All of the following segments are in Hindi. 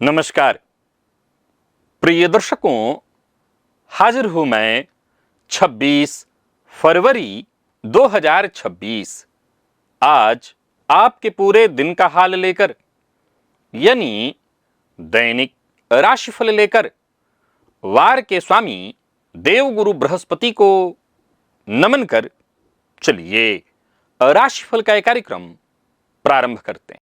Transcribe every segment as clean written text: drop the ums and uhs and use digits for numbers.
नमस्कार प्रिय दर्शकों, हाजिर हूं मैं 26 फरवरी 2026 आज आपके पूरे दिन का हाल लेकर, यानी दैनिक राशिफल लेकर वार के स्वामी देवगुरु बृहस्पति को नमन कर चलिए राशिफल का एक कार्यक्रम प्रारंभ करते हैं।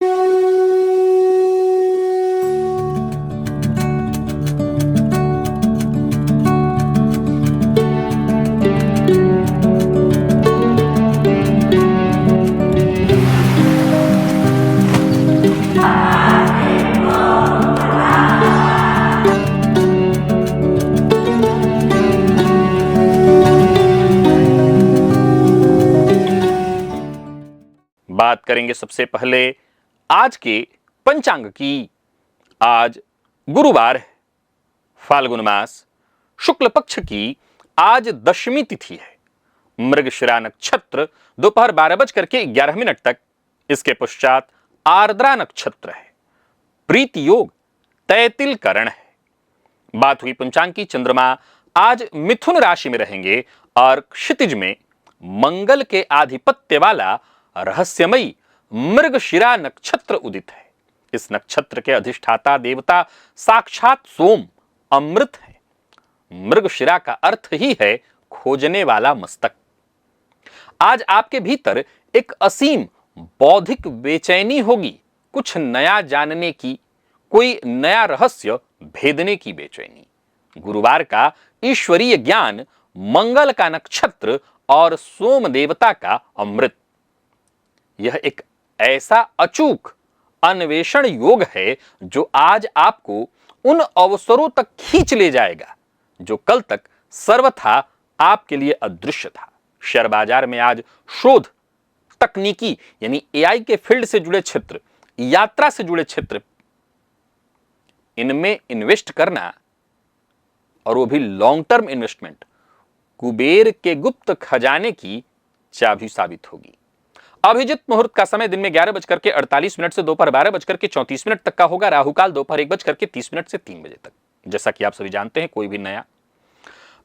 बात करेंगे सबसे पहले आज के पंचांग की। आज गुरुवार है, फाल्गुन मास शुक्ल पक्ष की आज दशमी तिथि है। मृगशिरा नक्षत्र दोपहर 12:11 तक, इसके पश्चात आर्द्रा नक्षत्र है। प्रीति योग तैतिल करण है। बात हुई पंचांग की। चंद्रमा आज मिथुन राशि में रहेंगे और क्षितिज में मंगल के आधिपत्य वाला रहस्यमयी मृगशिरा नक्षत्र उदित है। इस नक्षत्र के अधिष्ठाता देवता साक्षात सोम अमृत है। मृगशिरा का अर्थ ही है खोजने वाला मस्तक। आज आपके भीतर एक असीम बौद्धिक बेचैनी होगी। कुछ नया जानने की, कोई नया रहस्य भेदने की बेचैनी। गुरुवार का ईश्वरीय ज्ञान, मंगल का नक्षत्र और सोम देवता का अमृत, यह एक ऐसा अचूक अन्वेषण योग है जो आज आपको उन अवसरों तक खींच ले जाएगा जो कल तक सर्वथा आपके लिए अदृश्य था। शेयर बाजार में आज शोध, तकनीकी यानी एआई के फील्ड से जुड़े क्षेत्र, यात्रा से जुड़े क्षेत्र, इनमें इन्वेस्ट करना, और वो भी लॉन्ग टर्म इन्वेस्टमेंट, कुबेर के गुप्त खजाने की चाबी साबित होगी। अभिजित मुहूर्त का समय दिन में 11:48 से दोपहर 12:34 तक का होगा। राहुकाल दोपहर 1:30 से 3 बजे तक। जैसा कि आप सभी जानते हैं, कोई भी नया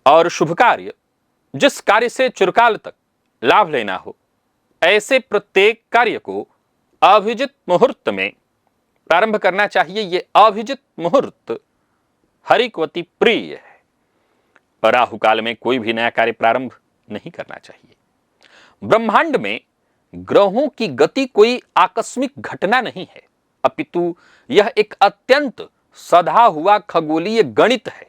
और शुभ कार्य, जिस कार्य से चिरकाल तक लाभ लेना हो, ऐसे प्रत्येक कार्य को अभिजित मुहूर्त में प्रारंभ करना चाहिए। यह अभिजित मुहूर्त हरिकवती प्रिय है। राहुकाल में कोई भी नया कार्य प्रारंभ नहीं करना चाहिए। ब्रह्मांड में ग्रहों की गति कोई आकस्मिक घटना नहीं है, अपितु यह एक अत्यंत सधा हुआ खगोलीय गणित है।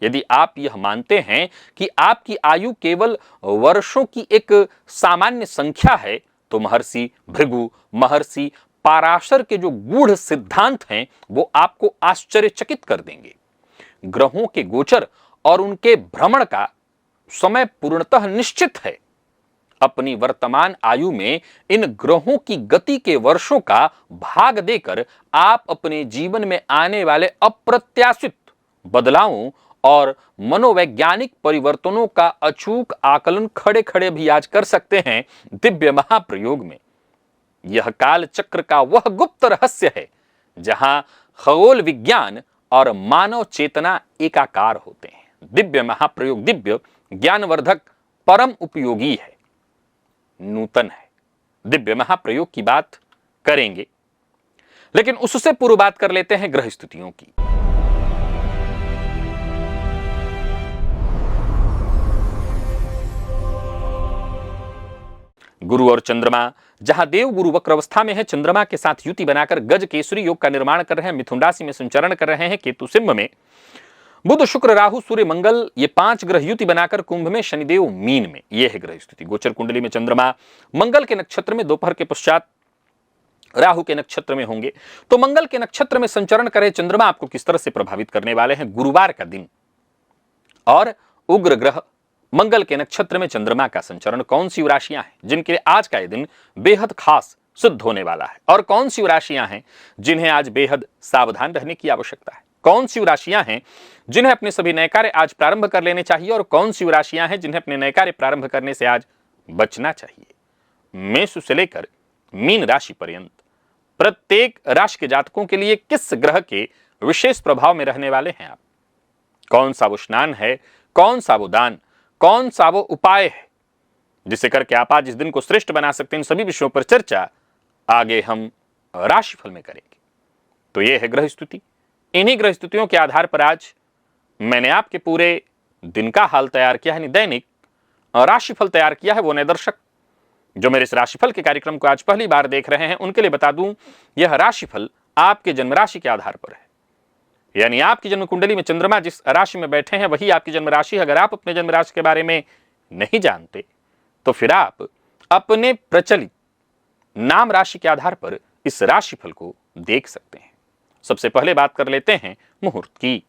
यदि आप यह मानते हैं कि आपकी आयु केवल वर्षों की एक सामान्य संख्या है, तो महर्षि भृगु, महर्षि पाराशर के जो गूढ़ सिद्धांत हैं वो आपको आश्चर्यचकित कर देंगे। ग्रहों के गोचर और उनके भ्रमण का समय पूर्णतः निश्चित है। अपनी वर्तमान आयु में इन ग्रहों की गति के वर्षों का भाग देकर आप अपने जीवन में आने वाले अप्रत्याशित बदलावों और मनोवैज्ञानिक परिवर्तनों का अचूक आकलन खड़े खड़े भी आज कर सकते हैं दिव्य महाप्रयोग में। यह काल चक्र का वह गुप्त रहस्य है जहां खगोल विज्ञान और मानव चेतना एकाकार होते हैं। दिव्य महाप्रयोग दिव्य, ज्ञानवर्धक, परम उपयोगी है, नूतन है। दिव्य महाप्रयोग की बात करेंगे, लेकिन उससे पूर्व बात कर लेते हैं ग्रह स्थितियों की। गुरु और चंद्रमा जहां देव गुरु वक्र अवस्था में है, चंद्रमा के साथ युति बनाकर गज केसरी योग का निर्माण कर रहे हैं। मिथुन राशि में संचरण कर रहे हैं। केतु सिंह में, बुध शुक्र राहु सूर्य मंगल, ये 5 ग्रह युति बनाकर कुंभ में, शनिदेव मीन में। यह है ग्रह स्थिति। गोचर कुंडली में चंद्रमा मंगल के नक्षत्र में, दोपहर के पश्चात राहु के नक्षत्र में होंगे। तो मंगल के नक्षत्र में संचरण करे चंद्रमा आपको किस तरह से प्रभावित करने वाले हैं? गुरुवार का दिन और उग्र ग्रह मंगल के नक्षत्र में चंद्रमा का संचरण। कौन सी राशियां हैं जिनके लिए आज का यह दिन बेहद खास सिद्ध होने वाला है, और कौन सी राशियां हैं जिन्हें आज बेहद सावधान रहने की आवश्यकता है? कौन सी राशियां हैं जिन्हें अपने सभी नए कार्य आज प्रारंभ कर लेने चाहिए, और कौन सी राशियां हैं जिन्हें अपने नए कार्य प्रारंभ करने से आज बचना चाहिए? मेष से लेकर मीन राशि पर्यंत प्रत्येक राशि के जातकों के लिए किस ग्रह के विशेष प्रभाव में रहने वाले हैं आप। कौन सा वो स्नान है, कौन सा वो दान, कौन सा वो उपाय है जिसे करके आप आज इस दिन को श्रेष्ठ बना सकते हैं, इन सभी विषयों पर चर्चा आगे हम राशिफल में करेंगे। तो ये है ग्रह स्तुति। इन्हीं ग्रह स्तुतियों के आधार पर आज मैंने आपके पूरे दिन का हाल तैयार किया है, दैनिक राशिफल तैयार किया है। वो नए दर्शक जो मेरे इस राशिफल के कार्यक्रम को आज पहली बार देख रहे हैं, उनके लिए बता दूं, यह राशिफल आपके जन्म राशि के आधार पर है। यानी आपकी जन्म कुंडली में चंद्रमा जिस राशि में बैठे हैं वही आपकी जन्म राशि। अगर आप अपने जन्म राशि के बारे में नहीं जानते तो फिर आप अपने प्रचलित नाम राशि के आधार पर इस राशिफल को देख सकते हैं। सबसे पहले बात कर लेते हैं मुहूर्त की।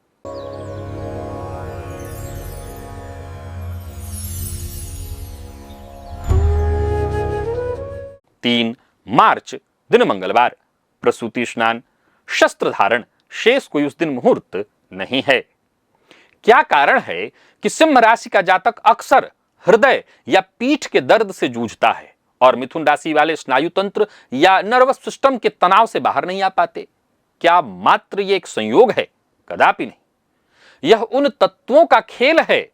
3 मार्च दिन मंगलवार, प्रसूति स्नान, शस्त्र धारण, शेष कोई उस दिन मुहूर्त नहीं है। क्या कारण है कि सिंह राशि का जातक अक्सर हृदय या पीठ के दर्द से जूझता है और मिथुन राशि वाले स्नायु तंत्र या नर्वस सिस्टम के तनाव से बाहर नहीं आ पाते? क्या मात्र ये एक संयोग है? कदापि नहीं। यह उन तत्वों का खेल है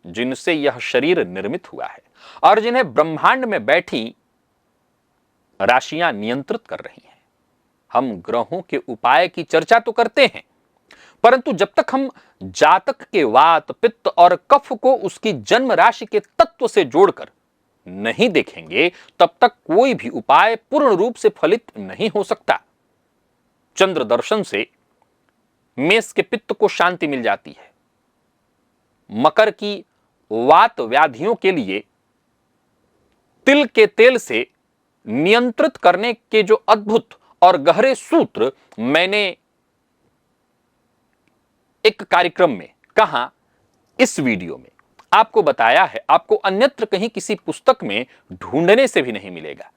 जिनसे यह शरीर निर्मित हुआ है और जिन्हें ब्रह्मांड में बैठी राशियां नियंत्रित कर रही हैं। हम ग्रहों के उपाय की चर्चा तो करते हैं, परंतु जब तक हम जातक के वात, पित्त और कफ को उसकी जन्म राशि के तत्व से जोड़कर नहीं देखेंगे, तब तक कोई भी उपाय पूर्ण रूप से फलित नहीं हो सकता। चंद्र दर्शन से मेष के पित्त को शांति मिल जाती है। मकर की वात व्याधियों के लिए तिल के तेल से नियंत्रित करने के जो अद्भुत और गहरे सूत्र मैंने एक कार्यक्रम में कहा, इस वीडियो में आपको बताया है, आपको अन्यत्र कहीं किसी पुस्तक में ढूंढने से भी नहीं मिलेगा।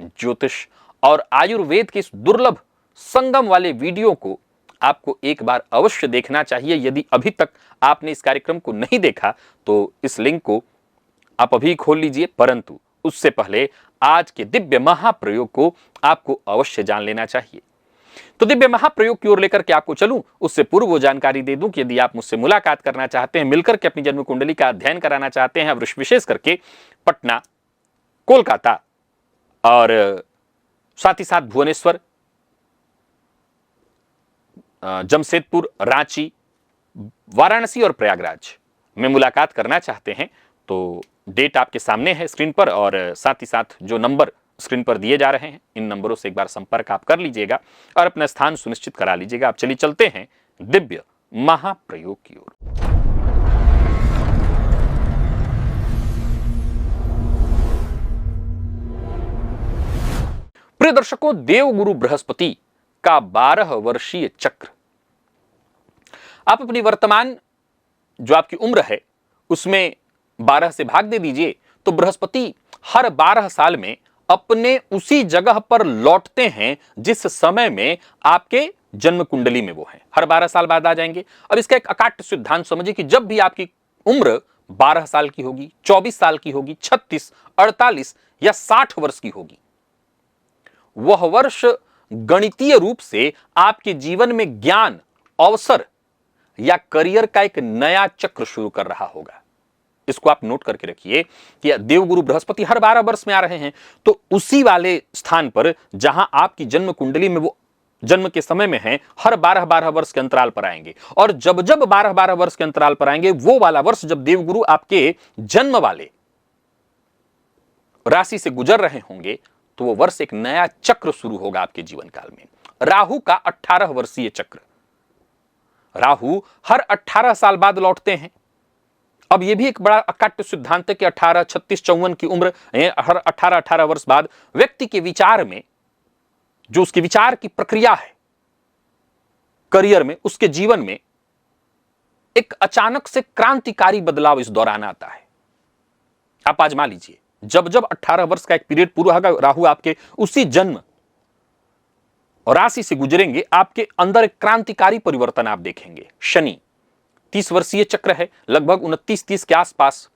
ज्योतिष और आयुर्वेद के इस दुर्लभ संगम वाले वीडियो को आपको एक बार अवश्य देखना चाहिए। यदि अभी तक आपने इस कार्यक्रम को नहीं देखा तो इस लिंक को आप अभी खोल लीजिए, परंतु उससे पहले आज के दिव्य महाप्रयोग को आपको अवश्य जान लेना चाहिए। तो दिव्य महाप्रयोग की ओर लेकर के आपको चलूं, उससे पूर्व वो जानकारी दे दूं कि यदि आप मुझसे मुलाकात करना चाहते हैं, मिलकर के अपनी जन्म कुंडली का अध्ययन कराना चाहते हैं, विशेष करके पटना, कोलकाता और साथ ही साथ भुवनेश्वर, जमशेदपुर, रांची, वाराणसी और प्रयागराज में मुलाकात करना चाहते हैं, तो डेट आपके सामने है स्क्रीन पर और साथ ही साथ जो नंबर स्क्रीन पर दिए जा रहे हैं, इन नंबरों से एक बार संपर्क आप कर लीजिएगा और अपना स्थान सुनिश्चित करा लीजिएगा। आप चलिए चलते हैं दिव्य महाप्रयोग की ओर। प्रिय दर्शकों, देवगुरु बृहस्पति का 12 वर्षीय चक्र, आप अपनी वर्तमान जो आपकी उम्र है उसमें 12 से भाग दे दीजिए तो बृहस्पति हर 12 साल में अपने उसी जगह पर लौटते हैं जिस समय में आपके जन्म कुंडली में वो हैं। हर 12 साल बाद आ जाएंगे। अब इसका एक अकाट्य सिद्धांत समझिए कि जब भी आपकी उम्र 12 साल की होगी, 24 साल की होगी, 36, 48 या 60 वर्ष की होगी, वह वर्ष गणितीय रूप से आपके जीवन में ज्ञान, अवसर या करियर का एक नया चक्र शुरू कर रहा होगा। इसको आप नोट करके रखिए कि देवगुरु बृहस्पति हर 12 वर्ष में आ रहे हैं, तो उसी वाले स्थान पर जहां आपकी जन्म कुंडली में वो जन्म के समय में हैं, हर 12-12 वर्ष के अंतराल पर आएंगे। और जब जब 12-12 वर्ष के अंतराल पर आएंगे, वो वाला वर्ष जब देवगुरु आपके जन्म वाले राशि से गुजर रहे होंगे, तो वो वर्ष एक नया चक्र शुरू होगा आपके जीवन काल में। राहु का 18 वर्षीय चक्र, राहु हर 18 साल बाद लौटते हैं। अब यह भी एक बड़ा अकाट्य सिद्धांत है कि 18, 36, 54 की उम्र, हर 18 वर्ष बाद व्यक्ति के विचार में, जो उसके विचार की प्रक्रिया है करियर में, उसके जीवन में एक अचानक से क्रांतिकारी बदलाव इस दौरान आता है। आप आजमा लीजिए, जब जब 18 वर्ष का एक पीरियड पूरा होगा, राहु आपके उसी जन्म और राशि से गुजरेंगे, आपके अंदर एक क्रांतिकारी परिवर्तन आप देखेंगे। शनि 30 वर्षीय चक्र है, लगभग 29-30 के आसपास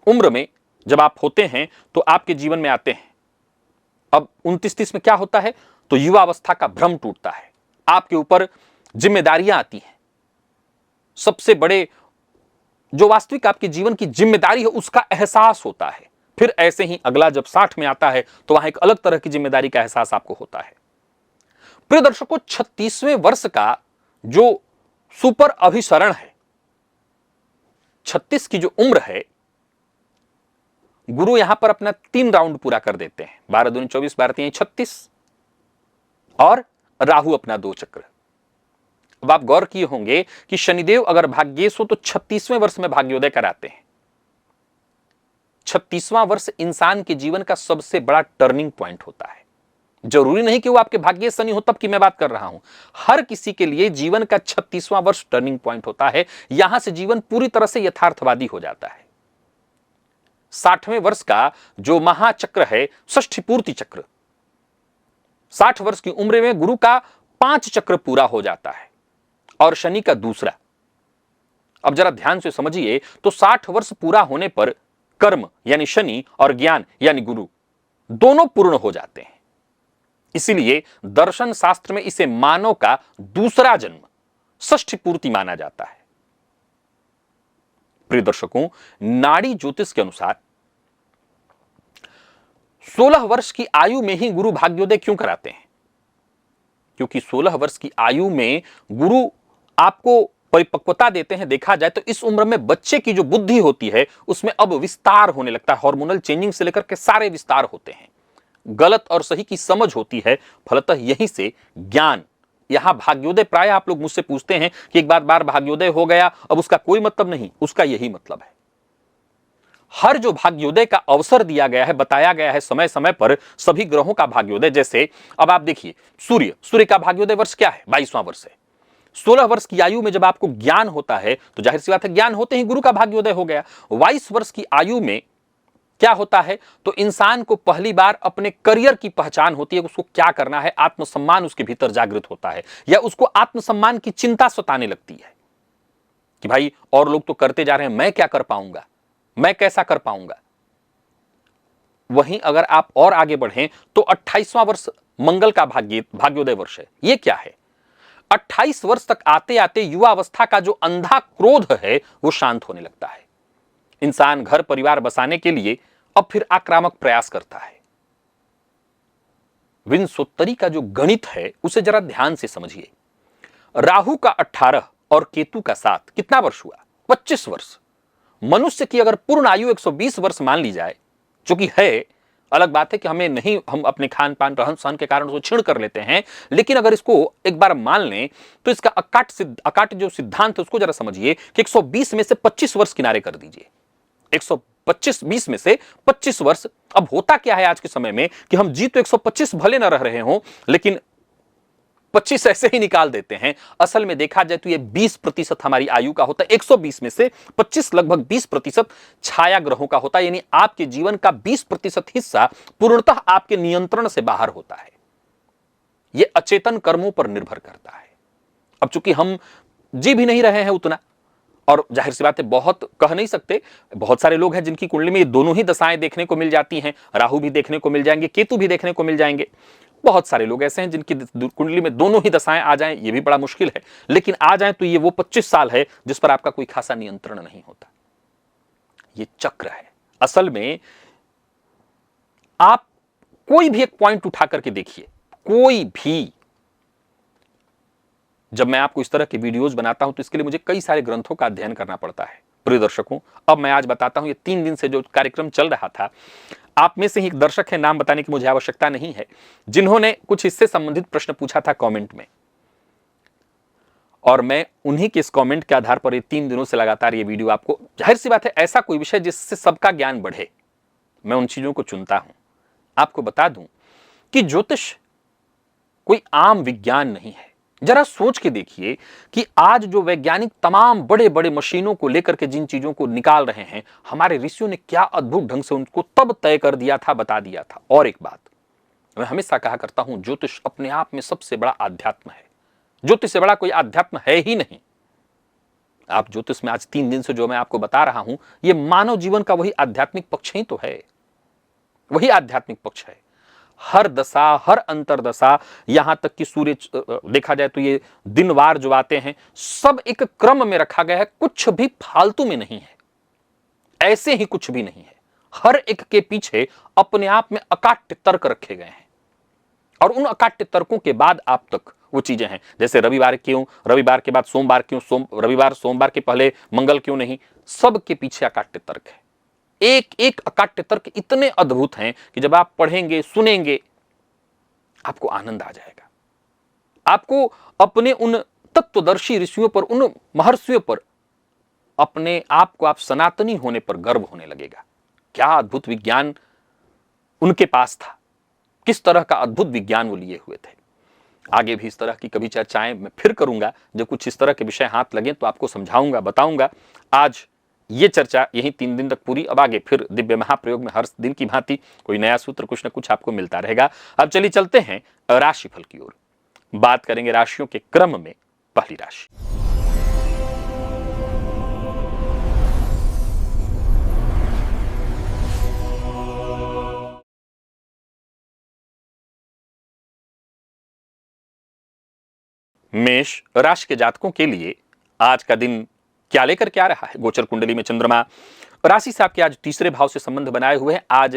उम्र में जब आप होते हैं तो आपके जीवन में आते हैं। अब 29-30 में क्या होता है, तो युवा अवस्था का भ्रम टूटता है, आपके ऊपर जिम्मेदारियां आती हैं, सबसे बड़े जो वास्तविक आपके जीवन की जिम्मेदारी है उसका एहसास होता है। फिर ऐसे ही अगला जब 60 में आता है तो वहां एक अलग तरह की जिम्मेदारी का एहसास आपको होता है। प्रिय दर्शकों, 36वें वर्ष का जो सुपर अभिसरण है, 36 की जो उम्र है, गुरु यहां पर अपना 3 राउंड पूरा कर देते हैं। 12 दूनी 24, 12 3 36 और राहु अपना 2 चक्र। अब आप गौर किए होंगे कि शनिदेव अगर भाग्येश हो तो 36वें वर्ष में भाग्योदय कराते हैं। 36वां वर्ष इंसान के जीवन का सबसे बड़ा टर्निंग पॉइंट होता है। जरूरी नहीं कि वो आपके भाग्य शनि हो तब की मैं बात कर रहा हूं, हर किसी के लिए जीवन का 36वां वर्ष टर्निंग पॉइंट होता है। यहां से जीवन पूरी तरह से यथार्थवादी हो जाता है। 60वें वर्ष का जो महाचक्र है, षष्ठी पूर्ति चक्र, 60 वर्ष की उम्र में गुरु का 5 चक्र पूरा हो जाता है और शनि का दूसरा। अब जरा ध्यान से समझिए तो 60 वर्ष पूरा होने पर कर्म यानी शनि और ज्ञान यानी गुरु दोनों पूर्ण हो जाते हैं। इसीलिए दर्शन शास्त्र में इसे मानव का दूसरा जन्म, षष्ठी पूर्ति माना जाता है। प्रिय दर्शकों, नाड़ी ज्योतिष के अनुसार 16 वर्ष की आयु में ही गुरु भाग्योदय क्यों कराते हैं? क्योंकि 16 वर्ष की आयु में गुरु आपको परिपक्वता देते हैं। देखा जाए तो इस उम्र में बच्चे की जो बुद्धि होती है उसमें अब विस्तार होने लगता है। हार्मोनल चेंजिंग से लेकर के सारे विस्तार होते हैं, गलत और सही की समझ होती है। फलतः यहीं से ज्ञान, यहां भाग्योदय, प्राय आप लोग मुझसे पूछते हैं कि एक बार भाग्योदय हो गया अब उसका कोई मतलब नहीं, उसका यही मतलब है। हर जो भाग्योदय का अवसर दिया गया है, बताया गया है समय समय पर सभी ग्रहों का भाग्योदय। जैसे अब आप देखिए सूर्य का भाग्योदय वर्ष क्या है? 22वां वर्ष है। 16 वर्ष की आयु में जब आपको ज्ञान होता है तो जाहिर सी बात है ज्ञान होते ही गुरु का भाग्योदय हो गया। 22 वर्ष की आयु में क्या होता है तो इंसान को पहली बार अपने करियर की पहचान होती है, उसको क्या करना है, आत्मसम्मान उसके भीतर जागृत होता है, या उसको आत्मसम्मान की चिंता सताने लगती है कि भाई और लोग तो करते जा रहे हैं, मैं क्या कर पाऊंगा, मैं कैसा कर पाऊंगा। वहीं अगर आप और आगे बढ़ें तो 28वां वर्ष मंगल का भाग्योदय वर्ष है। यह क्या है? 28 वर्ष तक आते आते युवा अवस्था का जो अंधा क्रोध है वो शांत होने लगता है। इंसान घर परिवार बसाने के लिए अब फिर आक्रामक प्रयास करता है। विंशोत्तरी का जो गणित है उसे जरा ध्यान से समझिए। राहु का 18 और केतु का 7 कितना वर्ष हुआ? 25 वर्ष। मनुष्य की अगर पूर्ण आयु 120 वर्ष मान ली जाए, जो कि है, अलग बात है कि हम अपने खान पान रहन सहन के कारण उसको छीण कर लेते हैं, लेकिन अगर इसको एक बार मान लें तो इसका अकाट जो सिद्धांत है उसको जरा समझिए कि 120 में से 25 वर्ष किनारे कर दीजिए। 120 में से 25 वर्ष। अब होता क्या है आज के समय में कि हम जी तो 125 भले ना रह रहे हो, लेकिन 25 ऐसे ही निकाल देते हैं। असल में देखा जाए तो ये 20% हमारी आयु का होता है। 120 में से 25 लगभग 20% छाया ग्रहों का होता है, यानी आपके जीवन का 20% हिस्सा पूर्णतः आपके नियंत्रण से बाहर होता है। यह अचेतन कर्मों पर निर्भर करता है। अब चूंकि हम जी भी नहीं रहे हैं उतना, और जाहिर सी बात है बहुत कह नहीं सकते, बहुत सारे लोग हैं जिनकी कुंडली में ये दोनों ही दशाएं देखने को मिल जाती हैं। राहु भी देखने को मिल जाएंगे, केतु भी देखने को मिल जाएंगे। बहुत सारे लोग ऐसे हैं जिनकी कुंडली में दोनों ही दशाएं आ जाएं, ये भी बड़ा मुश्किल है, लेकिन आ जाएं तो ये वो 25 साल है जिस पर आपका कोई खासा नियंत्रण नहीं होता। ये चक्र है। असल में आप कोई भी एक पॉइंट उठा करके देखिए, कोई भी। जब मैं आपको इस तरह के वीडियोस बनाता हूं तो इसके लिए मुझे कई सारे ग्रंथों का अध्ययन करना पड़ता है। प्रिय दर्शकों, अब मैं आज बताता हूं, ये 3 दिन से जो कार्यक्रम चल रहा था, आप में से ही एक दर्शक है, नाम बताने की मुझे आवश्यकता नहीं है, जिन्होंने कुछ इससे संबंधित प्रश्न पूछा था कमेंट में, और मैं उन्हीं के इस कमेंट के आधार पर ये 3 दिनों से लगातार ये वीडियो आपको, जाहिर सी बात है ऐसा कोई विषय जिससे सबका ज्ञान बढ़े, मैं उन चीजों को चुनता हूं। आपको बता दूं कि ज्योतिष कोई आम विज्ञान नहीं है। जरा सोच के देखिए कि आज जो वैज्ञानिक तमाम बड़े बड़े मशीनों को लेकर के जिन चीजों को निकाल रहे हैं, हमारे ऋषियों ने क्या अद्भुत ढंग से उनको तब तय कर दिया था, बता दिया था। और एक बात मैं हमेशा कहा करता हूं, ज्योतिष अपने आप में सबसे बड़ा आध्यात्म है। ज्योतिष से बड़ा कोई आध्यात्म है ही नहीं। आप ज्योतिष में आज 3 दिन से जो मैं आपको बता रहा हूं, यह मानव जीवन का वही आध्यात्मिक पक्ष ही तो है, वही आध्यात्मिक पक्ष है। हर दशा, हर अंतरदशा, यहां तक कि सूर्य देखा जाए तो ये दिनवार जो आते हैं सब एक क्रम में रखा गया है, कुछ भी फालतू में नहीं है, ऐसे ही कुछ भी नहीं है। हर एक के पीछे अपने आप में अकाट्य तर्क रखे गए हैं और उन अकाट्य तर्कों के बाद आप तक वो चीजें हैं। जैसे रविवार क्यों, रविवार के बाद सोमवार क्यों, रविवार सोमवार के पहले मंगल क्यों नहीं, सब के पीछे अकाट्य तर्क है। एक एक अकाट्य तर्क इतने अद्भुत हैं कि जब आप पढ़ेंगे, सुनेंगे, आपको आनंद आ जाएगा। आपको अपने उन तत्वदर्शी ऋषियों पर, उन महर्षियों पर, अपने आप को आप सनातनी होने पर गर्व होने लगेगा। क्या अद्भुत विज्ञान उनके पास था, किस तरह का अद्भुत विज्ञान वो लिए हुए थे। आगे भी इस तरह की कभी चर्चाएं मैं फिर करूंगा, जब कुछ इस तरह के विषय हाथ लगे तो आपको समझाऊंगा, बताऊंगा। आज ये चर्चा यही 3 दिन तक पूरी। अब आगे फिर दिव्य महाप्रयोग में हर दिन की भांति कोई नया सूत्र कुछ न कुछ आपको मिलता रहेगा। अब चलिए चलते हैं राशिफल की ओर। बात करेंगे राशियों के क्रम में। पहली राशि मेष राशि के जातकों के लिए आज का दिन क्या लेकर के आ रहा है। गोचर कुंडली में चंद्रमा राशि से आपके आज तीसरे भाव से संबंध बनाए हुए हैं। आज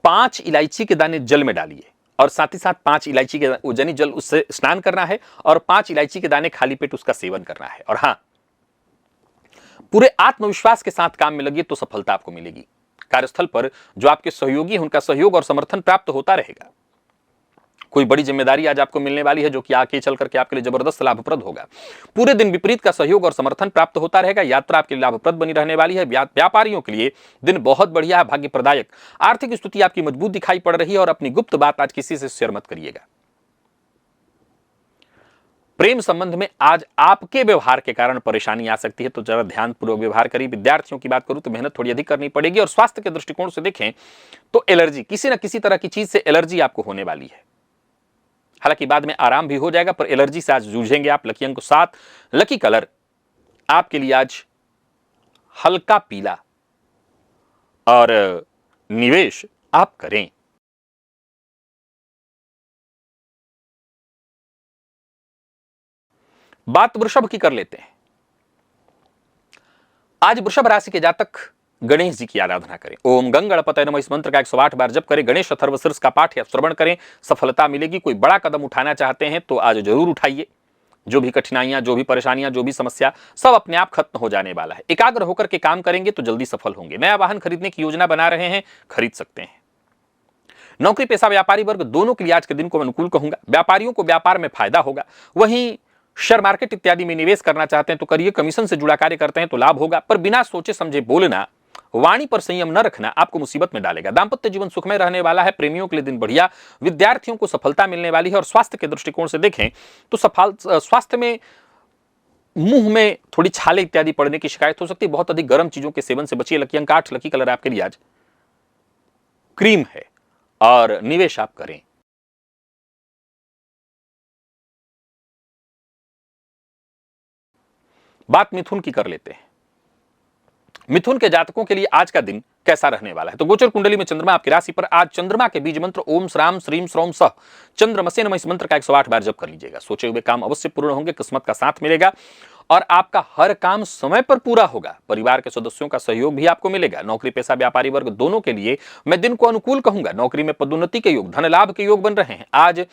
5 इलायची के दाने जल में डालिए और साथ ही साथ 5 इलायची के उजनी जल उससे स्नान करना है और 5 इलायची के दाने खाली पेट उसका सेवन करना है। और हाँ, पूरे आत्मविश्वास के साथ काम में लगिए तो सफलता आपको मिलेगी। कार्यस्थल पर जो आपके सहयोगी हैं उनका सहयोग और समर्थन प्राप्त होता रहेगा। कोई बड़ी जिम्मेदारी आज आपको मिलने वाली है जो कि आगे चल करके आपके लिए जबरदस्त लाभप्रद होगा। पूरे दिन विपरीत का सहयोग और समर्थन प्राप्त होता रहेगा। यात्रा आपके लिए लाभप्रद बनी रहने वाली है। व्यापारियों के लिए दिन बहुत बढ़िया है, भाग्य प्रदायक। आर्थिक स्थिति आपकी मजबूत दिखाई पड़ रही है और अपनी गुप्त बात आज किसी से शेयर मत करिएगा। प्रेम संबंध में आज आपके व्यवहार के कारण परेशानी आ सकती है, तो जरा ध्यानपूर्वक व्यवहार करिए। विद्यार्थियों की बात करूं तो मेहनत थोड़ी अधिक करनी पड़ेगी। और स्वास्थ्य के दृष्टिकोण से देखें तो एलर्जी, किसी न किसी तरह की चीज से एलर्जी आपको होने वाली है। हालांकि बाद में आराम भी हो जाएगा, पर एलर्जी से आज जूझेंगे आप। लकी अंक 7, लकी कलर आपके लिए आज हल्का पीला और निवेश आप करें। बात वृषभ की कर लेते हैं। आज वृषभ राशि के जातक गणेश जी की आराधना करें। ओम गंगणपतये नमः इस मंत्र का 108 बार जप करें। गणेश अथर्वशीर्ष का पाठ या श्रवण करें, सफलता मिलेगी। कोई बड़ा कदम उठाना चाहते हैं तो आज जरूर उठाइए। जो भी कठिनाइयां, जो भी परेशानियां, जो भी समस्या, सब अपने आप खत्म हो जाने वाला है। एकाग्र होकर के काम करेंगे तो जल्दी सफल होंगे। नया वाहन खरीदने की योजना बना रहे हैं, खरीद सकते हैं। नौकरी पेशा व्यापारी वर्ग दोनों के लिए आज के दिन को अनुकूल कहूंगा। व्यापारियों को व्यापार में फायदा होगा। वहीं शेयर मार्केट इत्यादि में निवेश करना चाहते हैं तो करिए। कमीशन से जुड़ा कार्य करते हैं तो लाभ होगा, पर बिना सोचे समझे बोलना, वाणी पर संयम न रखना आपको मुसीबत में डालेगा। दांपत्य जीवन सुखमय रहने वाला है। प्रेमियों के लिए दिन बढ़िया। विद्यार्थियों को सफलता मिलने वाली है। और स्वास्थ्य के दृष्टिकोण से देखें तो स्वास्थ्य में मुंह में थोड़ी छाले इत्यादि पड़ने की शिकायत हो सकती है। बहुत अधिक गर्म चीजों के सेवन से बचिए। लकी अंक 8, लकी कलर आपके लिए आज क्रीम है और निवेश आप करें। बात मिथुन की कर लेते हैं। मिथुन के जातकों के लिए आज का दिन कैसा रहने वाला है। तो गोचर कुंडली में चंद्रमा आपकी राशि पर। आज चंद्रमा के बीज मंत्र ओम श्राम श्रीम श्रोम सह चंद्रमसे नमः इस मंत्र का 108 बार जप कर लीजिएगा। सोचे हुए काम अवश्य पूर्ण होंगे, किस्मत का साथ मिलेगा और आपका हर काम समय पर पूरा होगा। परिवार के सदस्यों का सहयोग भी आपको मिलेगा। नौकरी पेशा व्यापारी वर्ग दोनों के लिए मैं दिन को अनुकूल कहूंगा। नौकरी में पदोन्नति के योग, धन लाभ के योग बन रहे हैं। आज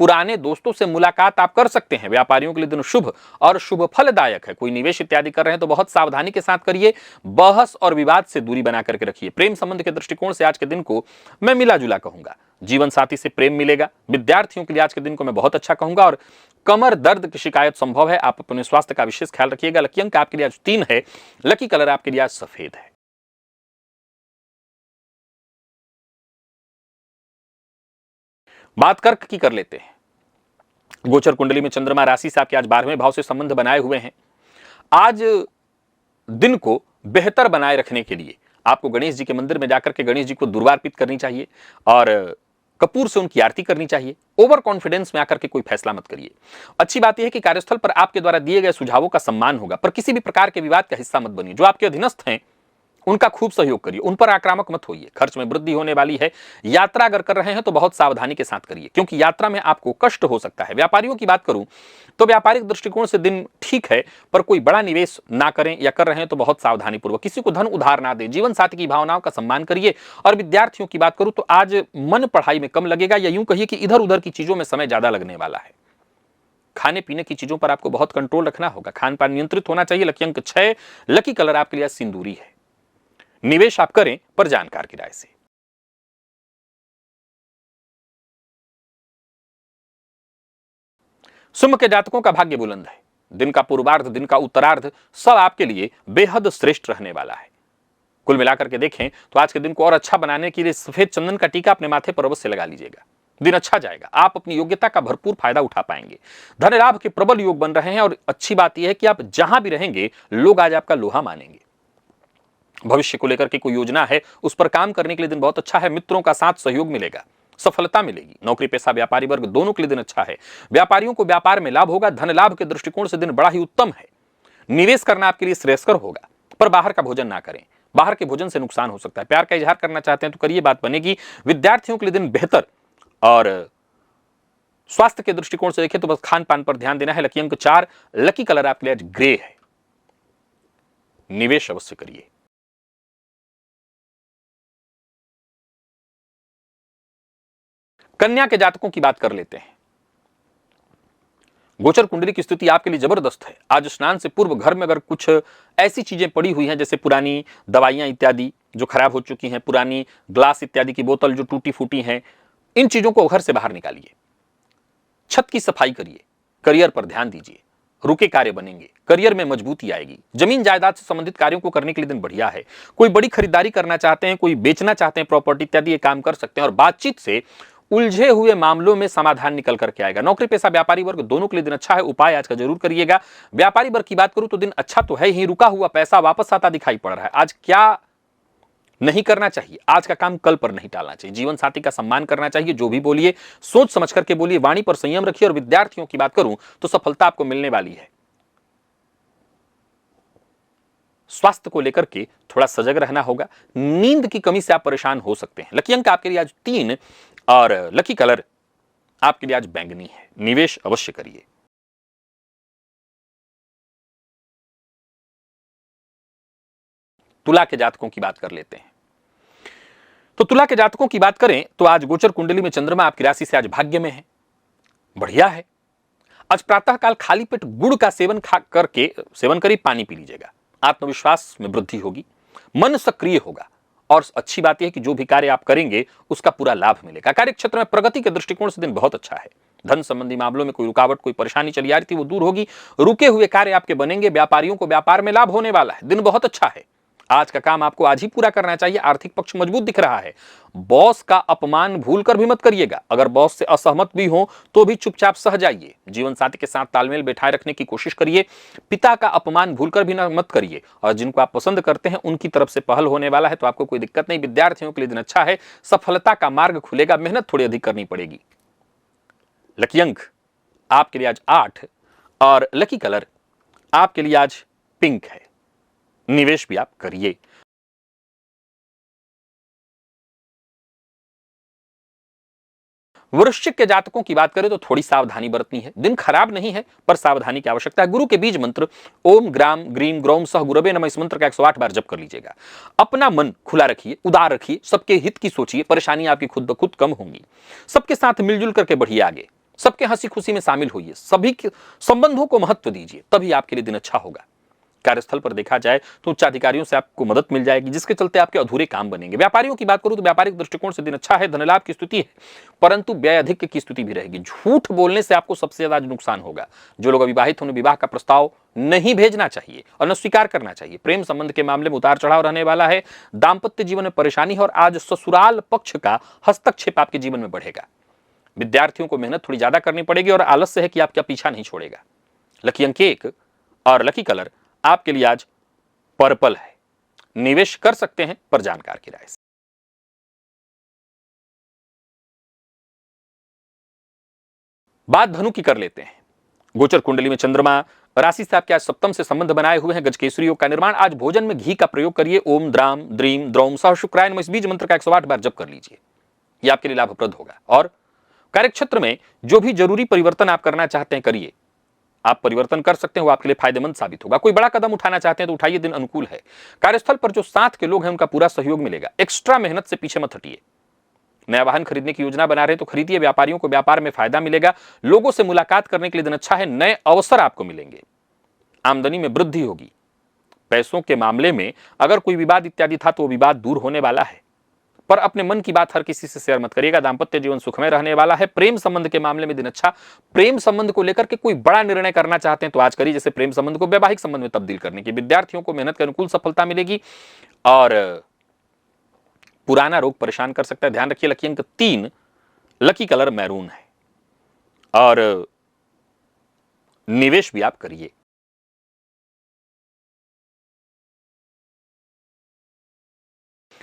पुराने दोस्तों से मुलाकात आप कर सकते हैं। व्यापारियों के लिए दिन शुभ और शुभ फलदायक है। कोई निवेश इत्यादि कर रहे हैं तो बहुत सावधानी के साथ करिए। बहस और विवाद से दूरी बना करके रखिए। प्रेम संबंध के दृष्टिकोण से आज के दिन को मैं मिला जुला कहूंगा। जीवन साथी से प्रेम मिलेगा। विद्यार्थियों के लिए आज के दिन को मैं बहुत अच्छा कहूंगा। और कमर दर्द की शिकायत संभव है, आप अपने स्वास्थ्य का विशेष ख्याल रखिएगा। लकी अंक आपके लिए आज 3 है। लकी कलर आपके लिए आज सफेद है। बात कर्क की कर लेते हैं। गोचर कुंडली में चंद्रमा राशि से आपके आज 12वें भाव से संबंध बनाए हुए हैं। आज दिन को बेहतर बनाए रखने के लिए आपको गणेश जी के मंदिर में जाकर के गणेश जी को दुर्वा अर्पित करनी चाहिए और कपूर से उनकी आरती करनी चाहिए। ओवर कॉन्फिडेंस में आकर के कोई फैसला मत करिए। अच्छी बात यह है कि कार्यस्थल पर आपके द्वारा दिए गए सुझावों का सम्मान होगा, पर किसी भी प्रकार के विवाद का हिस्सा मत बनिए। जो आपके अधीनस्थ हैं उनका खूब सहयोग करिए, उन पर आक्रामक मत होइए। खर्च में वृद्धि होने वाली है। यात्रा अगर कर रहे हैं तो बहुत सावधानी के साथ करिए, क्योंकि यात्रा में आपको कष्ट हो सकता है। व्यापारियों की बात करूं तो व्यापारिक दृष्टिकोण से दिन ठीक है, पर कोई बड़ा निवेश ना करें, या कर रहे हैं तो बहुत सावधानी पूर्वक। किसी को धन उधार ना दें। जीवन साथी की भावनाओं का सम्मान करिए। और विद्यार्थियों की बात करूं तो आज मन पढ़ाई में कम लगेगा, या यूं कहिए कि इधर उधर की चीजों में समय ज्यादा लगने वाला है। खाने पीने की चीजों पर आपको बहुत कंट्रोल रखना होगा। खान पान नियंत्रित होना चाहिए। लकी अंक 6, लकी कलर आपके लिए सिंदूरी है। निवेश आप करें, पर जानकार की राय से। सिंह के जातकों का भाग्य बुलंद है। दिन का पूर्वार्ध, दिन का उत्तरार्ध सब आपके लिए बेहद श्रेष्ठ रहने वाला है। कुल मिलाकर के देखें तो आज के दिन को और अच्छा बनाने के लिए सफेद चंदन का टीका अपने माथे पर अवश्य लगा लीजिएगा। दिन अच्छा जाएगा। आप अपनी योग्यता का भरपूर फायदा उठा पाएंगे। धन लाभ के प्रबल योग बन रहे हैं, और अच्छी बात यह है कि आप जहां भी रहेंगे लोग आज आपका लोहा मानेंगे। भविष्य को लेकर के कोई योजना है, उस पर काम करने के लिए दिन बहुत अच्छा है। मित्रों का साथ सहयोग मिलेगा, सफलता मिलेगी। नौकरी पेशा व्यापारी वर्ग दोनों के लिए दिन अच्छा है। व्यापारियों को व्यापार में लाभ होगा। धन लाभ के दृष्टिकोण से दिन बड़ा ही उत्तम है। निवेश करना आपके लिए श्रेयस्कर होगा, पर बाहर का भोजन ना करें। बाहर के भोजन से नुकसान हो सकता है। प्यार का इजहार करना चाहते हैं तो करिए, बात बनेगी। विद्यार्थियों के लिए दिन बेहतर, और स्वास्थ्य के दृष्टिकोण से देखें तो बस खान पान पर ध्यान देना है। लकी अंक 4, लकी कलर आपके लिए आज ग्रे है। निवेश अवश्य करिए। कन्या के जातकों की बात कर लेते हैं। गोचर कुंडली की स्थिति आपके लिए जबरदस्त है। आज स्नान से पूर्व घर में अगर कुछ ऐसी चीजें पड़ी हुई हैं, जैसे पुरानी दवाइयां इत्यादि जो खराब हो चुकी हैं, पुरानी ग्लास इत्यादि की बोतल जो टूटी फूटी हैं, इन चीजों को घर से बाहर निकालिए। छत की सफाई करिए। करियर पर ध्यान दीजिए। रुके कार्य बनेंगे। करियर में मजबूती आएगी। जमीन जायदाद से संबंधित कार्यों को करने के लिए दिन बढ़िया है। कोई बड़ी खरीदारी करना चाहते हैं, कोई बेचना चाहते हैं प्रॉपर्टी इत्यादि, ये काम कर सकते हैं। और बातचीत से उलझे हुए मामलों में समाधान निकल करके आएगा। नौकरी पेशा व्यापारी वर्ग दोनों के लिए दिन अच्छा है। उपाय आज का जरूर करिएगा। व्यापारी वर्ग की बात करूं तो दिन अच्छा तो है ही, रुका हुआ पैसा वापस आता दिखाई पड़ रहा है। आज क्या नहीं करना चाहिए? आज का काम कल पर नहीं टालना चाहिए। जीवन साथी का सम्मान करना चाहिए। जो भी बोलिए सोच समझ करके बोलिए। वाणी पर संयम रखिए। और विद्यार्थियों की बात करूं तो सफलता आपको मिलने वाली है। स्वास्थ्य को लेकर के थोड़ा सजग रहना होगा। नींद की कमी से आप परेशान हो सकते हैं। लकी अंक आपके लिए आज 3, और लकी कलर आपके लिए आज बैंगनी है। निवेश अवश्य करिए। तुला के जातकों की बात कर लेते हैं। तो तुला के जातकों की बात करें तो आज गोचर कुंडली में चंद्रमा आपकी राशि से आज भाग्य में है। बढ़िया है। आज प्रातःकाल खाली पेट गुड़ का सेवन करिए, पानी पी लीजिएगा। आत्मविश्वास में वृद्धि होगी। मन सक्रिय होगा। और अच्छी बात यह है कि जो भी कार्य आप करेंगे उसका पूरा लाभ मिलेगा। कार्य क्षेत्र में प्रगति के दृष्टिकोण से दिन बहुत अच्छा है। धन संबंधी मामलों में कोई रुकावट, कोई परेशानी चली आ रही थी, वो दूर होगी। रुके हुए कार्य आपके बनेंगे। व्यापारियों को व्यापार में लाभ होने वाला है। दिन बहुत अच्छा है। आज का काम आपको आज ही पूरा करना चाहिए। आर्थिक पक्ष मजबूत दिख रहा है। बॉस का अपमान भूलकर भी मत करिएगा। अगर बॉस से असहमत भी हो तो भी चुपचाप सह जाइए। जीवन साथी के साथ तालमेल बैठाए रखने की कोशिश करिए। पिता का अपमान भूलकर भी मत करिए। और जिनको आप पसंद करते हैं उनकी तरफ से पहल होने वाला है, तो आपको कोई दिक्कत नहीं। विद्यार्थियों के लिए दिन अच्छा है। सफलता का मार्ग खुलेगा। मेहनत थोड़ी अधिक करनी पड़ेगी। लकी अंक आपके लिए आज 8, और लकी कलर आपके लिए आज पिंक है। निवेश भी आप करिए। वृश्चिक के जातकों की बात करें तो थोड़ी सावधानी बरतनी है। दिन खराब नहीं है, पर सावधानी की आवश्यकता है। गुरु के बीज मंत्र ओम ग्राम ग्रीम ग्रोम सह गुरवे नमः, इस मंत्र का 108 बार जप कर लीजिएगा। अपना मन खुला रखिए, उदार रखिए। सबके हित की सोचिए। परेशानी आपकी खुद ब खुद कम होंगी। सबके साथ मिलजुल करके बढ़िए आगे। सबके हंसी खुशी में शामिल होइए। सभी संबंधों को महत्व दीजिए, तभी आपके लिए दिन अच्छा होगा। कार्यस्थल पर देखा जाए तो उच्चाधिकारियों से आपको मदद मिल जाएगी, जिसके चलते आपके अधूरे काम बनेंगे। व्यापारियों की बात करूं तो व्यापारिक दृष्टिकोण से दिन अच्छा है। धन लाभ की स्थिति है, परंतु व्यय अधिक की स्थिति भी रहेगी। झूठ बोलने से आपको सबसे ज्यादा नुकसान होगा। जो लोग अविवाहित हैं उन्हें विवाह का प्रस्ताव नहीं भेजना चाहिए और न स्वीकार करना चाहिए। प्रेम संबंध के मामले में उतार चढ़ाव रहने वाला है। दाम्पत्य जीवन में परेशानी है, और आज ससुराल पक्ष का हस्तक्षेप आपके जीवन में बढ़ेगा। विद्यार्थियों को मेहनत थोड़ी ज्यादा करनी पड़ेगी, और आलस्य है कि आपका पीछा नहीं छोड़ेगा। लकी अंक 1, और लकी कलर आपके लिए आज पर्पल है। निवेश कर सकते हैं, पर जानकार की राय से। बात धनु की कर लेते हैं। गोचर कुंडली में चंद्रमा राशि से आपके आज सप्तम से संबंध बनाए हुए हैं। गजकेसरी योग का निर्माण। आज भोजन में घी का प्रयोग करिए। ओम द्राम द्रीम द्रौम सह शुक्राय नमः इस बीज मंत्र का 108 बार जप कर लीजिए, यह आपके लिए लाभप्रद होगा। और कार्यक्षेत्र में जो भी जरूरी परिवर्तन आप करना चाहते हैं करिए, आप परिवर्तन कर सकते हैं, वो आपके लिए फायदेमंद साबित होगा। कोई बड़ा कदम उठाना चाहते हैं तो उठाइए, दिन अनुकूल है। कार्यस्थल पर जो साथ के लोग हैं उनका पूरा सहयोग मिलेगा। एक्स्ट्रा मेहनत से पीछे मत हटिए। नया वाहन खरीदने की योजना बना रहे तो खरीदिए। व्यापारियों को व्यापार में फायदा मिलेगा। लोगों से मुलाकात करने के लिए दिन अच्छा है। नए अवसर आपको मिलेंगे। आमदनी में वृद्धि होगी। पैसों के मामले में अगर कोई विवाद इत्यादि था तो वो विवाद दूर होने वाला है, पर अपने मन की बात हर किसी से शेयर मत करिएगा। दाम्पत्य जीवन सुखमय रहने वाला है। प्रेम संबंध के मामले में दिन अच्छा। प्रेम संबंध को लेकर के कोई बड़ा निर्णय करना चाहते हैं तो आज करिए, जैसे प्रेम संबंध को वैवाहिक संबंध में तब्दील करने की। विद्यार्थियों को मेहनत के अनुकूल सफलता मिलेगी। और पुराना रोग परेशान कर सकता है, ध्यान रखिए। लकी अंक 3, लकी कलर मैरून है। और निवेश भी आप करिए।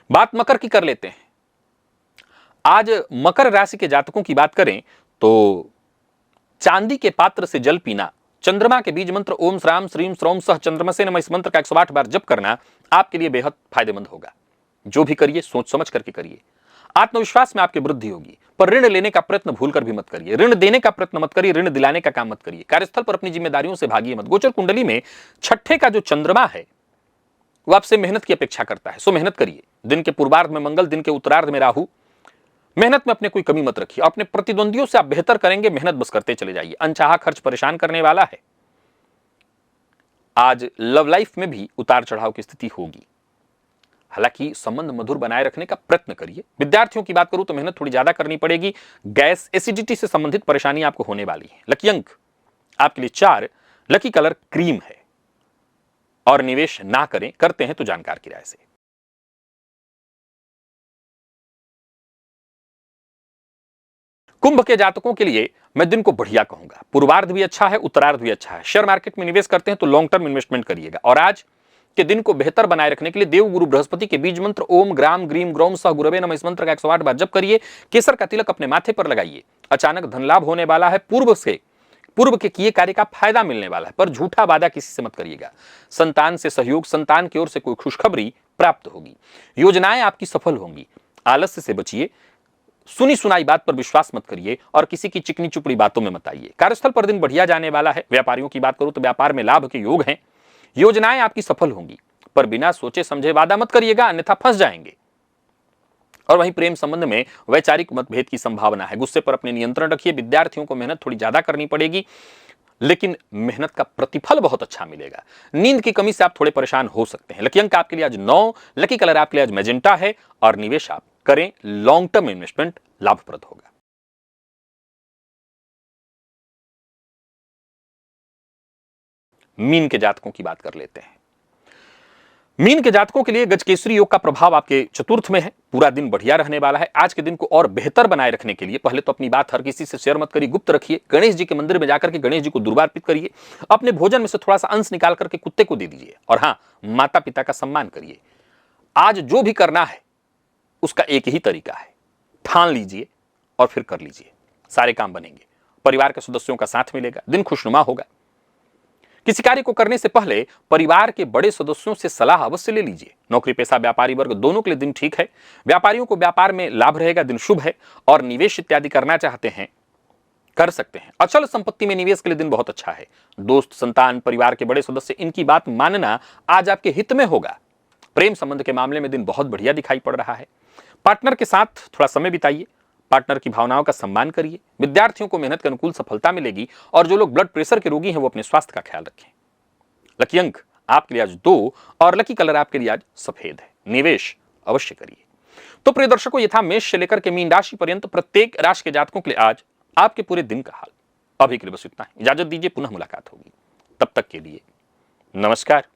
बात मकर की कर लेते हैं। आज मकर राशि के जातकों की बात करें तो चांदी के पात्र से जल पीना, चंद्रमा के बीज मंत्र ओम श्राम श्रीम श्रोम सह चंद्रमसे नमः इस मंत्र का 108 बार जप करना आपके लिए बेहद फायदेमंद होगा। जो भी करिए सोच समझ करके करिए। आत्मविश्वास में आपकी वृद्धि होगी। पर ऋण लेने का प्रयत्न भूलकर भी मत करिए। ऋण देने का प्रयत्न मत करिए। ऋण दिलाने का काम मत करिए। कार्यस्थल पर अपनी जिम्मेदारियों से भागिए मत। गोचर कुंडली में छठे का जो चंद्रमा है वो आपसे मेहनत की अपेक्षा करता है, सो मेहनत करिए। दिन के पूर्वार्ध में मंगल, दिन के उत्तरार्ध में राहु। मेहनत में अपने कोई कमी मत रखिए। अपने प्रतिद्वंदियों से आप बेहतर करेंगे। मेहनत बस करते चले जाइए। अनचाहा खर्च परेशान करने वाला है। आज लव लाइफ में भी उतार चढ़ाव की स्थिति होगी। हालांकि संबंध मधुर बनाए रखने का प्रयत्न करिए। विद्यार्थियों की बात करूं तो मेहनत थोड़ी ज्यादा करनी पड़ेगी। गैस एसिडिटी से संबंधित परेशानी आपको होने वाली है। लकी अंक आपके लिए 4, लकी कलर क्रीम है। और निवेश ना करें, करते हैं तो जानकार की राय से। कुंभ के जातकों के लिए मैं दिन को बढ़िया कहूंगा। पूर्वार्ध भी अच्छा है, उत्तरार्ध भी अच्छा है। शेयर मार्केट में निवेश करते हैं तो लॉन्ग टर्म इन्वेस्टमेंट करिएगा। और आज के दिन को बेहतर बनाए रखने के लिए देव गुरु बृहस्पति के बीज मंत्र ओम ग्राम ग्रीम ग्रौम सह गुरवे नमः इस मंत्र का 108 बार जप करिए। केसर का तिलक अपने माथे पर लगाइए। अचानक धन लाभ होने वाला है। पूर्व के किए कार्य का फायदा मिलने वाला है, पर झूठा वादा किसी से मत करिएगा। संतान से सहयोग, संतान की ओर से कोई खुशखबरी प्राप्त होगी। योजनाएं आपकी सफल होंगी। आलस्य से बचिए। सुनी सुनाई बात पर विश्वास मत करिए और किसी की चिकनी चुपड़ी बातों में मत आइए। कार्यस्थल पर दिन बढ़िया जाने वाला है। व्यापारियों की बात करूं तो व्यापार में लाभ के योग हैं। योजनाएं आपकी सफल होंगी, पर बिना सोचे समझे वादा मत करिएगा, अन्यथा फंस जाएंगे। और वहीं प्रेम संबंध में वैचारिक मतभेद की संभावना है। गुस्से पर अपने नियंत्रण रखिए। विद्यार्थियों को मेहनत थोड़ी ज्यादा करनी पड़ेगी, लेकिन मेहनत का प्रतिफल बहुत अच्छा मिलेगा। नींद की कमी से आप थोड़े परेशान हो सकते हैं। लकी अंक आपके लिए आज 9, लकी कलर आपके लिए आज मैजेंटा है। और निवेश आप करें, लॉन्ग टर्म इन्वेस्टमेंट लाभप्रद होगा। मीन के जातकों की बात कर लेते हैं। मीन के जातकों के लिए गजकेसरी योग का प्रभाव आपके चतुर्थ में है। पूरा दिन बढ़िया रहने वाला है। आज के दिन को और बेहतर बनाए रखने के लिए पहले तो अपनी बात हर किसी से शेयर मत करिए, गुप्त रखिए। गणेश जी के मंदिर में जाकर के गणेश जी को दुर्वा अर्पित करिए। अपने भोजन में से थोड़ा सा अंश निकाल करके कुत्ते को दे दीजिए। और हाँ, माता पिता का सम्मान करिए। आज जो भी करना है उसका एक ही तरीका है, ठान लीजिए और फिर कर लीजिए, सारे काम बनेंगे। परिवार के सदस्यों का साथ मिलेगा। दिन खुशनुमा होगा। किसी कार्य को करने से पहले परिवार के बड़े सदस्यों से सलाह अवश्य ले लीजिए। नौकरी पेशा व्यापारी वर्ग दोनों के लिए दिन ठीक है। व्यापारियों को व्यापार में लाभ रहेगा। दिन शुभ है। और निवेश इत्यादि करना चाहते हैं, कर सकते हैं। अचल संपत्ति में निवेश के लिए दिन बहुत अच्छा है। दोस्त, संतान, परिवार के बड़े सदस्य, इनकी बात मानना आज आपके हित में होगा। प्रेम संबंध के मामले में दिन बहुत बढ़िया दिखाई पड़ रहा है। पार्टनर के साथ थोड़ा समय बिताइए। पार्टनर की भावनाओं का सम्मान करिए। विद्यार्थियों को मेहनत के अनुकूल सफलता मिलेगी। और जो लोग ब्लड प्रेशर के रोगी हैं वो अपने स्वास्थ्य का ख्याल रखें। लकी अंक आपके लिए आज 2 और लकी कलर आपके लिए आज सफेद है। निवेश अवश्य करिए। तो प्रिय दर्शकों, ये था मेष से लेकर के मीन राशि पर्यंत प्रत्येक राशि के जातकों के लिए आज आपके पूरे दिन का हाल। अभी के लिए बस इतना ही। इजाजत दीजिए, पुनः मुलाकात होगी। तब तक के लिए नमस्कार।